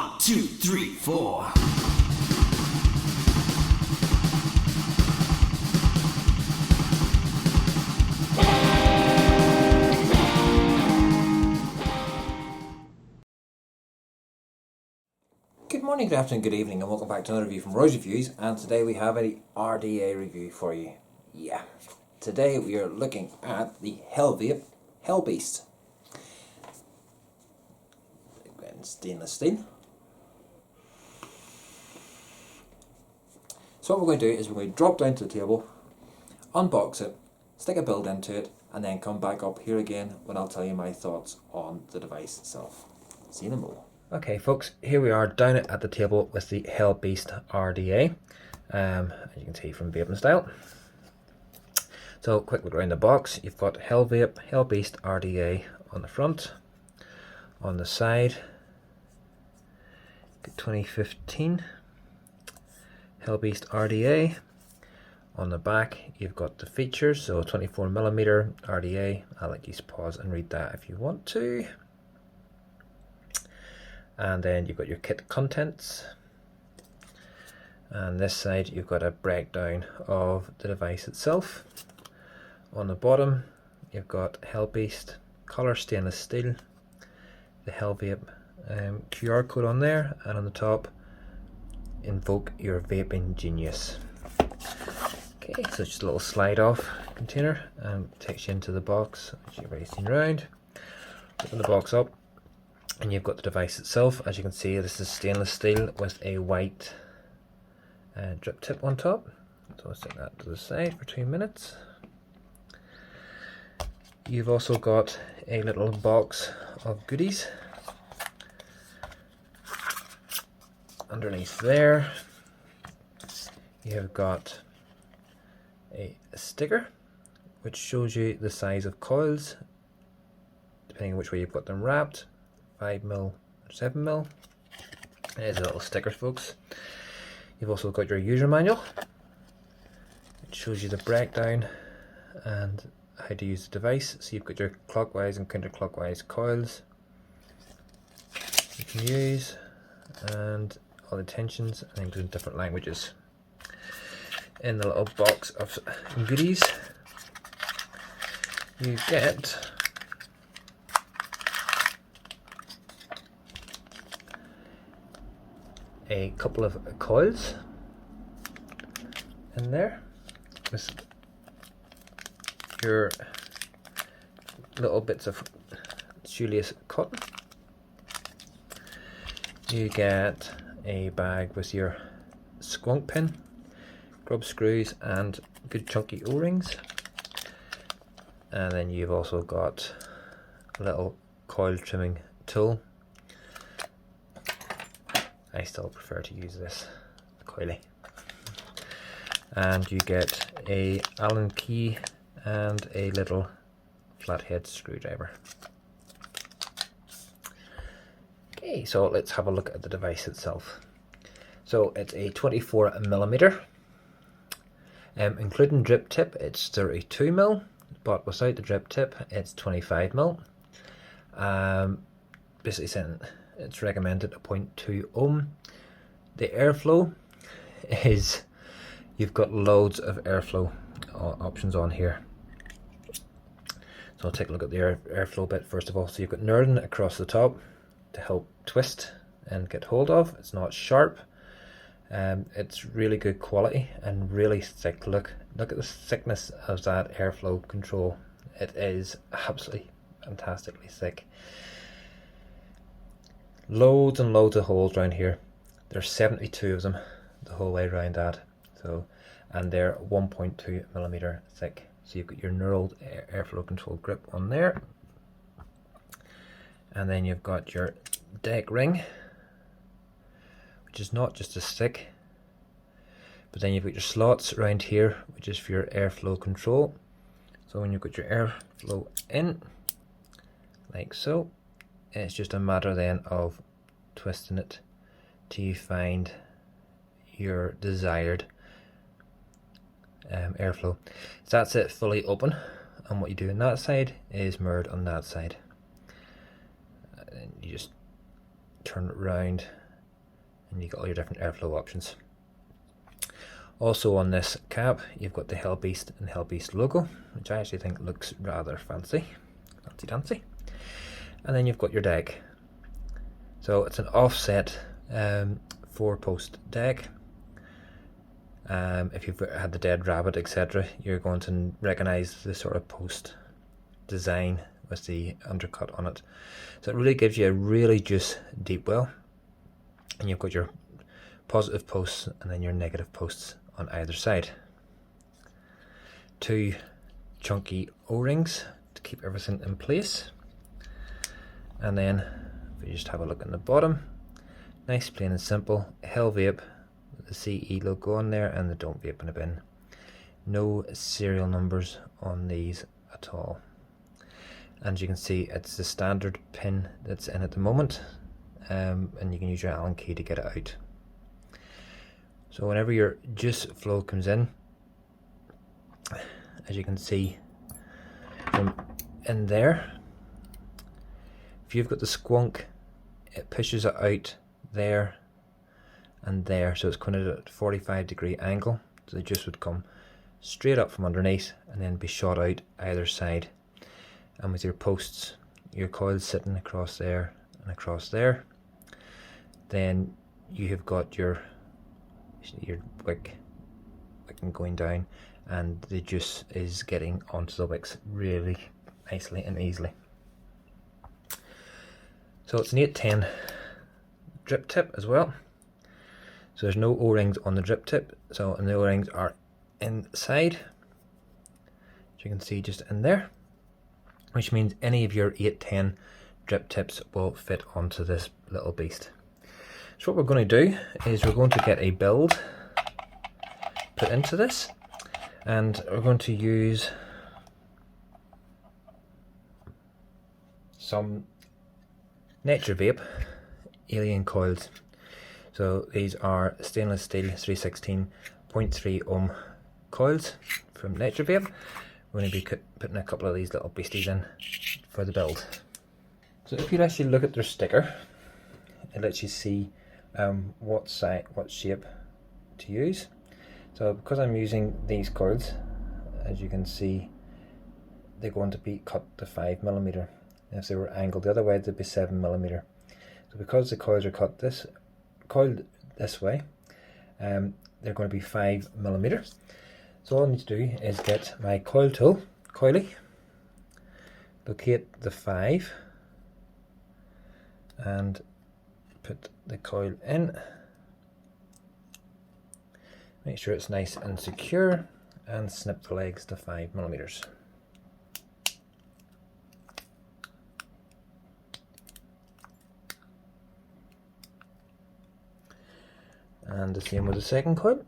1, 2, 3, 4. Good morning, good afternoon, good evening, and welcome back to another review from Roy's Reviews. And today we have a RDA review for you. Yeah, today we are looking at the Hellvape Hellbeast. Again, stainless steel. So what we're going to do is we're going to drop down to the table, unbox it, stick a build into it, and then come back up here again when I'll tell you my thoughts on the device itself. See you in a moment. Okay folks, here we are down at the table with the Hellbeast RDA, as you can see from Vaping Style. So quick look around the box, you've got Hellvape Hellbeast RDA on the front, on the side, 2015 Hellbeast RDA. On the back you've got the features, so 24mm RDA. I'll let you pause and read that if you want to. And then you've got your kit contents, and this side you've got a breakdown of the device itself. On the bottom you've got Hellbeast color stainless steel, the Hellvape QR code on there, and on the top, invoke your vaping genius. Okay, so just a little slide off container and takes you into the box, which you've already seen around. Open the box up, and you've got the device itself. As you can see, this is stainless steel with a white drip tip on top. So I'll stick that to the side for 2 minutes. You've also got a little box of goodies underneath there. You've got a sticker which shows you the size of coils depending on which way you've got them wrapped. 5mm or 7mm. There's a little sticker, folks. You've also got your user manual, which shows you the breakdown and how to use the device. So you've got your clockwise and counterclockwise coils you can use, and all the tensions, I think, in different languages. In the little box of goodies, you get a couple of coils in there with your little bits of shoelace cotton. You get a bag with your squonk pin, grub screws, and good chunky O-rings. And then you've also got a little coil trimming tool. I still prefer to use this coily. And you get a Allen key and a little flathead screwdriver. Okay, so let's have a look at the device itself. So it's a 24mm, including drip tip it's 32mm, but without the drip tip it's 25mm. Basically saying it's recommended a 0.2 ohm. The airflow is, you've got loads of airflow options on here. So I'll take a look at the airflow bit first of all. So you've got knurling across the top to help twist and get hold of. It's not sharp. It's really good quality and really thick. Look at the thickness of that airflow control. It is absolutely fantastically thick. Loads and loads of holes around here. There's 72 of them the whole way around that. So, and they're 1.2mm thick. So you've got your knurled airflow control grip on there, and then you've got your deck ring, which is not just as thick, but then you've got your slots around here, which is for your airflow control. So when you've got your airflow in, like so, it's just a matter then of twisting it till you find your desired airflow. So that's it, fully open, and what you do on that side is mirrored on that side. And you just turn it round and you got all your different airflow options. Also on this cap, you've got the Hellbeast and Hellbeast logo, which I actually think looks rather fancy dancy. And then you've got your deck. So it's an offset 4-post deck. If you've had the Dead Rabbit, etc., you're going to recognize the sort of post design with the undercut on it. So it really gives you a really juice deep well, and you've got your positive posts and then your negative posts on either side. 2 chunky O-rings to keep everything in place, and then if you just have a look in the bottom, nice plain and simple Hellvape with the CE logo on there and the don't vape in a bin. No serial numbers on these at all. And you can see it's the standard pin that's in at the moment, and you can use your Allen key to get it out. So whenever your juice flow comes in, as you can see from in there, if you've got the squonk, it pushes it out there and there, so it's going at a 45-degree angle, so the juice would come straight up from underneath and then be shot out either side. And with your posts, your coils sitting across there and across there, then you have got your wick going down, and the juice is getting onto the wicks really nicely and easily. So it's an 810 drip tip as well. So there's no O-rings on the drip tip, and the O-rings are inside, as you can see just in there, which means any of your 810 drip tips will fit onto this little beast. So what we're going to do is we're going to get a build put into this, and we're going to use some Nature Vape alien coils. So these are stainless steel 316.3 ohm coils from Nature Vape. We're going to be putting a couple of these little beasties in for the build. So if you actually look at their sticker, it lets you see what shape to use. So because I'm using these coils, as you can see, they're going to be cut to 5mm. If they were angled the other way, they'd be 7mm. So because the coils are coiled this way, they're going to be 5mm. So all I need to do is get my coil tool, coily, locate the 5, and put the coil in. Make sure it's nice and secure, and snip the legs to 5mm. And the same with the second coil.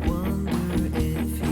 Wonder if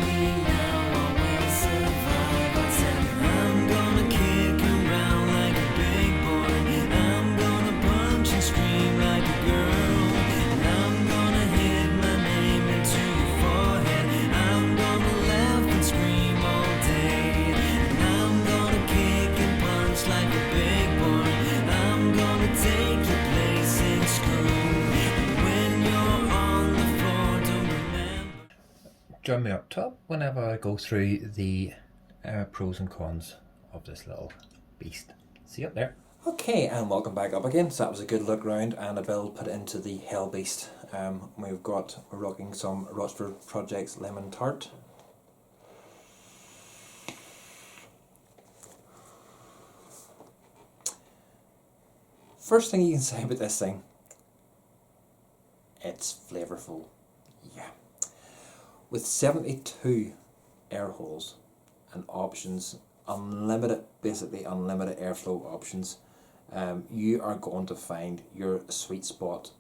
me now, I will survive. I said, I'm gonna kick around like a big boy. I'm gonna punch and scream like a girl. And I'm gonna hit my name into your forehead. I'm gonna laugh and scream all day. And I'm gonna kick and punch like a big boy. I'm gonna take your place in school. And when you're on the floor, don't remember. Join me up top whenever I go through the pros and cons of this little beast. See you up there. Okay, and welcome back up again. So that was a good look round and a build put into the Hellbeast. We're rocking some Rochford Projects Lemon Tart. First thing you can say about this thing, it's flavourful. Yeah. With 72 air holes and options, basically unlimited airflow options, you are going to find your sweet spot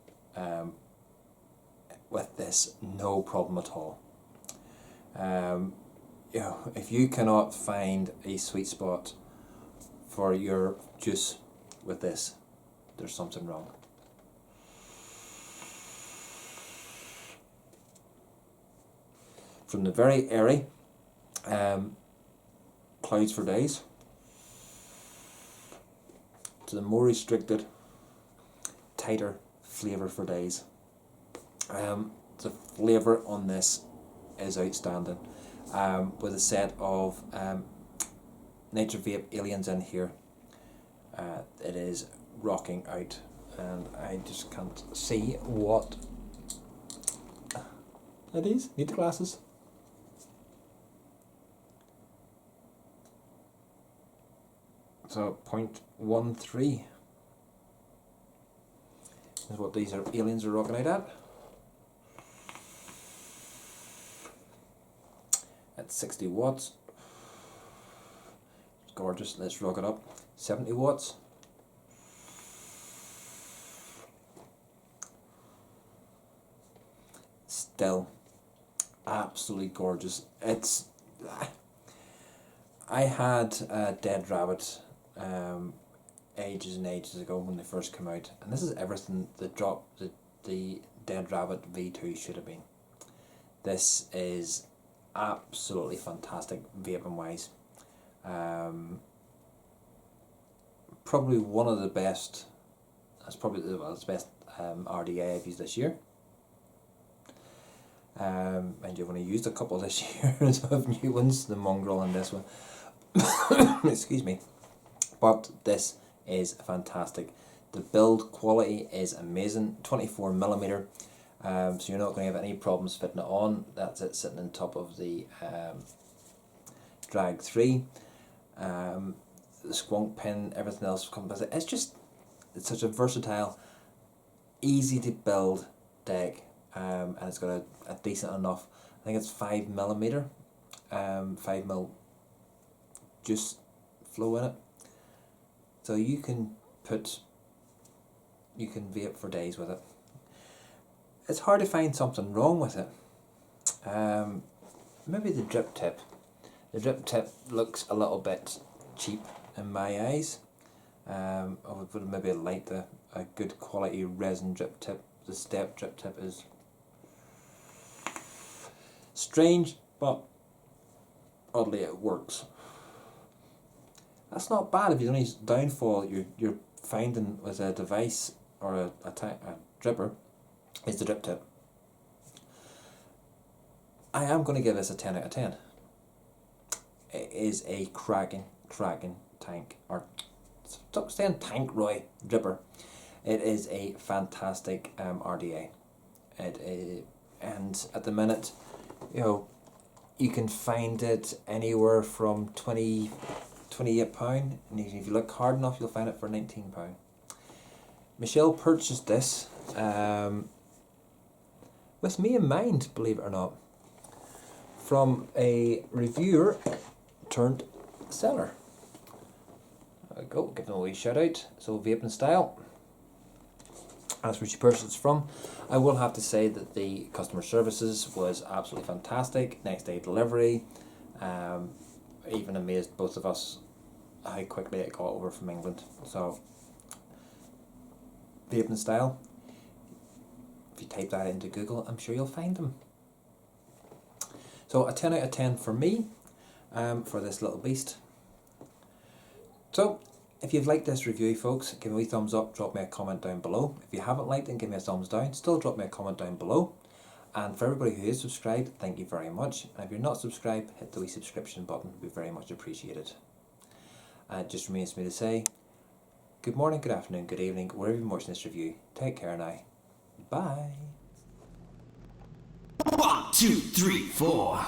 with this, no problem at all. If you cannot find a sweet spot for your juice with this, there's something wrong. From the very airy clouds for days to the more restricted, tighter flavour for days. The flavour on this is outstanding. With a set of Nature Vape Aliens in here, it is rocking out, and I just can't see what it is. Need the glasses. So 0.13 is what these aliens are rocking out at. At 60 watts. It's gorgeous. Let's rock it up. 70 watts. Still absolutely gorgeous. It's I had a Dead Rabbit ages and ages ago when they first came out, and this is everything the Dead Rabbit V2 should have been. This is absolutely fantastic vaping wise. Probably one of the best. That's probably the best RDA I've used this year. And you've only used a couple this year of new ones, the Mongrel and this one. Excuse me. But this is fantastic. The build quality is amazing. 24mm. So you're not going to have any problems fitting it on. That's it sitting on top of the Drag 3. The squonk pin, everything else comes with it. It's such a versatile, easy to build deck. And it's got a decent enough, I think it's 5mm, 5mm juice flow in it. So you can vape for days with it. It's hard to find something wrong with it. Maybe the drip tip. The drip tip looks a little bit cheap in my eyes. I would maybe like a good quality resin drip tip. The step drip tip is strange, but oddly it works. That's not bad. If you only downfall you're finding with a device or a dripper is the drip tip. I am going to give this a 10 out of 10. It is a cracking tank, or stop saying tank, Roy, dripper. It is a fantastic RDA. And at the minute, you can find it anywhere from £28, and if you look hard enough, you'll find it for £19. Michelle purchased this with me in mind, believe it or not, from a reviewer turned seller. There we go, give them a wee shout out. So Vaping Style, as which person it's from. I will have to say that the customer services was absolutely fantastic. Next day delivery. Even amazed both of us how quickly it got over from England. So, Vaping Style, if you type that into Google, I'm sure you'll find them. So a 10 out of 10 for me, for this little beast. So, if you've liked this review, folks, give me a thumbs up, drop me a comment down below. If you haven't liked it, give me a thumbs down, still drop me a comment down below. And for everybody who is subscribed, thank you very much. And if you're not subscribed, hit the wee subscription button, it would be very much appreciated. And it just remains for me to say, good morning, good afternoon, good evening, wherever you're watching this review. Take care now. Bye. 1, 2, 3, 4.